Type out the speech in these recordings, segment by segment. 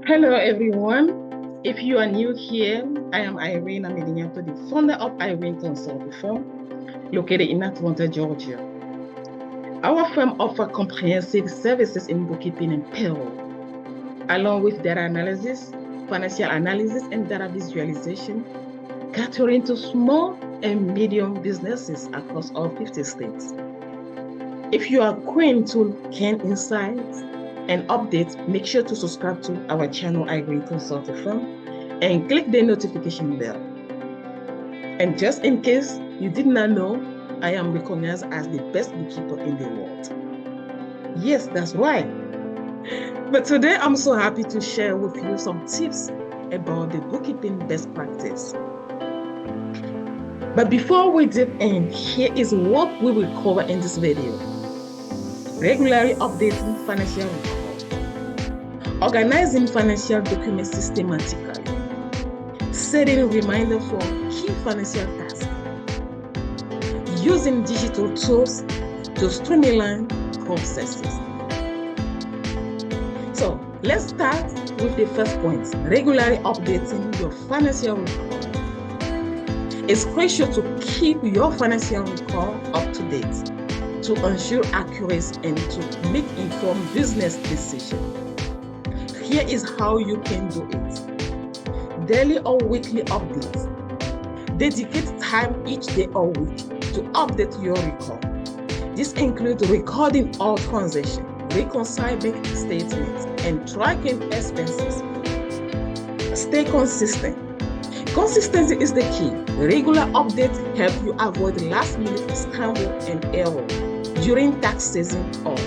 Hello, everyone. If you are new here, I am Irene Amedinyato, the founder of Irene Consulting Firm, located in Atlanta, Georgia. Our firm offers comprehensive services in bookkeeping and payroll, along with data analysis, financial analysis, and data visualization, catering to small and medium businesses across all 50 states. If you are keen to gain insights and updates, make sure to subscribe to our channel, Irene Consulting Firm, and click the notification bell. And just in case you did not know, I am recognized as the best bookkeeper in the world. Yes, that's right. But today I'm so happy to share with you some tips about the bookkeeping best practice. But before we dive in, here is what we will cover in this video. Regularly updating financial records, organizing financial documents systematically, setting reminders for key financial tasks, using digital tools to streamline processes. So let's start with the first point, regularly updating your financial record. It's crucial to keep your financial record up to date to ensure accuracy and to make informed business decisions. Here is how you can do it. Daily or weekly updates. Dedicate time each day or week to update your record. This includes recording all transactions, reconciling statements, and tracking expenses. Stay consistent. Consistency is the key. Regular updates help you avoid last-minute scramble and error during tax season or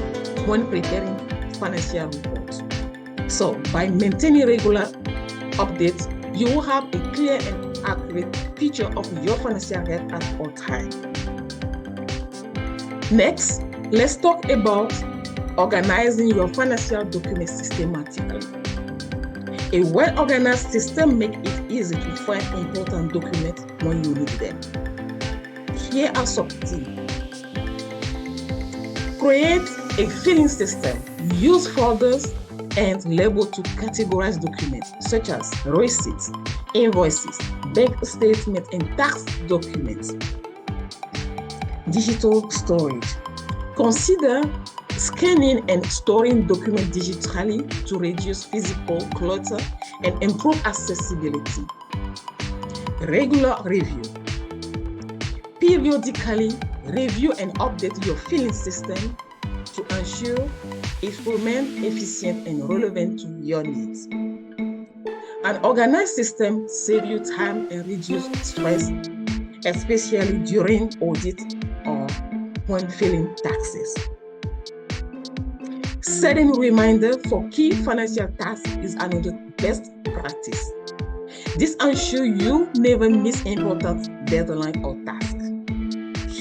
when preparing financial reports. So, by maintaining regular updates, you will have a clear and accurate picture of your financial health at all times. Next, let's talk about organizing your financial documents systematically. A well-organized system makes it easy to find important documents when you need them. Here are some tips. Create a filing system. Use folders and labels to categorize documents such as receipts, invoices, bank statements, and tax documents. Digital storage. Consider scanning and storing documents digitally to reduce physical clutter and improve accessibility. Regular review. Periodically review and update your filing system to ensure it remains efficient and relevant to your needs. An organized system saves you time and reduces stress, especially during audit or when filing taxes. Setting reminders for key financial tasks is another best practice. This ensures you never miss important deadlines or tasks.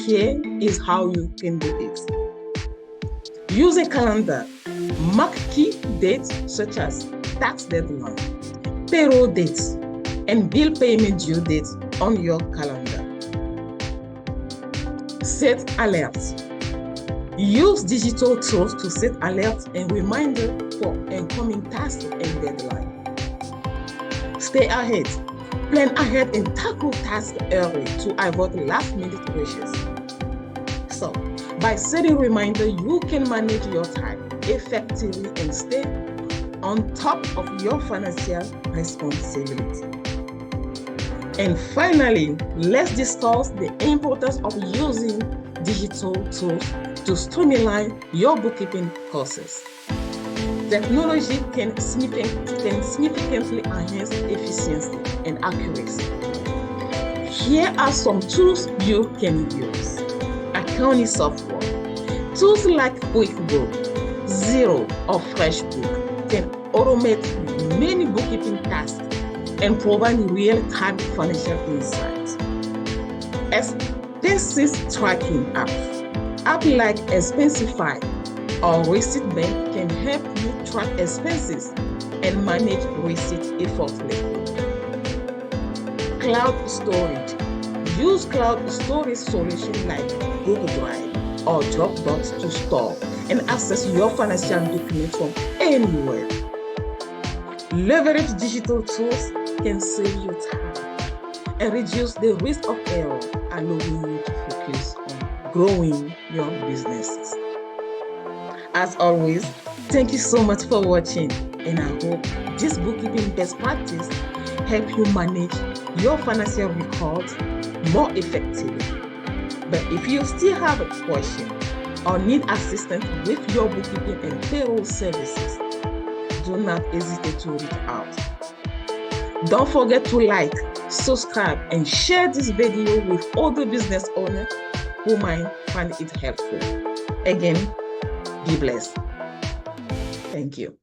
Here is how you can do it. Use a calendar. Mark key dates such as tax deadline, payroll dates, and bill payment due dates on your calendar. Set alerts. Use digital tools to set alerts and reminders for incoming tasks and deadlines. Stay ahead. Plan ahead and tackle tasks early to avoid last-minute rushes. So, by setting reminders, you can manage your time effectively and stay on top of your financial responsibility. And finally, let's discuss the importance of using digital tools to streamline your bookkeeping process. Technology can significantly enhance efficiency and accuracy. Here are some tools you can use. Accounting software. Tools like QuickBooks, Xero, or FreshBook can automate many bookkeeping tasks and provide real-time financial insights. Expenses tracking apps. Apps like Expensify or Receipt Bank can help you track expenses and manage receipts effortlessly. Cloud storage. Use cloud storage solutions like Google Drive or Dropbox to store and access your financial documents from anywhere. Leverage digital tools can save you time and reduce the risk of error, allowing you to focus on growing your businesses. As always, thank you so much for watching, and I hope this bookkeeping best practice help you manage your financial records more effectively. But if you still have a question or need assistance with your bookkeeping and payroll services, do not hesitate to reach out. Don't forget to like, subscribe, and share this video with other business owners who might find it helpful. Again, be blessed. Thank you.